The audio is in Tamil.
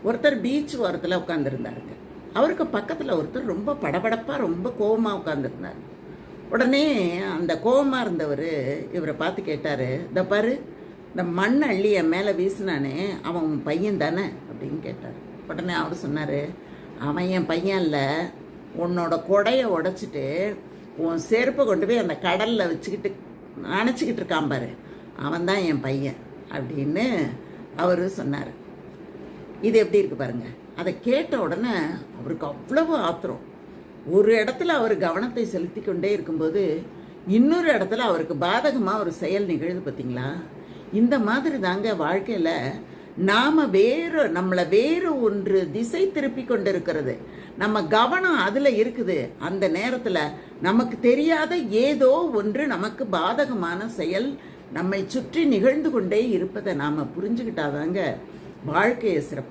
ஒருத்தர் பீச் ஓரத்தில் உட்காந்துருந்தாருங்க. அவருக்கு பக்கத்தில் ஒருத்தர் ரொம்ப படபடப்பாக ரொம்ப கோபமாக உட்காந்துருந்தார். உடனே அந்த கோபமாக இருந்தவர் இவரை பார்த்து கேட்டார், இந்த பாரு, இந்த மண் அள்ளி என் மேலே வீசினானே அவன் உன் பையன் தானே அப்படின்னு கேட்டார். உடனே அவர் சொன்னார், அவன் என் பையன் இல்லை, உன்னோட கொடையை உடைச்சிட்டு உன் செருப்பை கொண்டு போய் அந்த கடலில் வச்சுக்கிட்டு அணைச்சிக்கிட்டு இருக்கான் பாரு, அவன் தான் என் பையன் அப்படின்னு அவர் சொன்னார். இது எப்படி இருக்குது பாருங்க. அதை கேட்ட உடனே அவருக்கு அவ்வளவு ஆத்திரம். ஒரு இடத்துல அவர் கவனத்தை செலுத்தி கொண்டே இருக்கும்போது இன்னொரு இடத்துல அவருக்கு பாதகமாக ஒரு செயல் நிகழுது பார்த்தீங்களா. இந்த மாதிரி தாங்க வாழ்க்கையில் நாம் நம்மளை வேறு ஒன்று திசை திருப்பி கொண்டு இருக்கிறது. நம்ம கவனம் அதில் இருக்குது. அந்த நேரத்தில் நமக்கு தெரியாத ஏதோ ஒன்று நமக்கு பாதகமான செயல் நம்மை சுற்றி நிகழ்ந்து கொண்டே இருப்பதை நாம் புரிஞ்சுக்கிட்டாதாங்க வாழ்க்கையை சிறப்பாக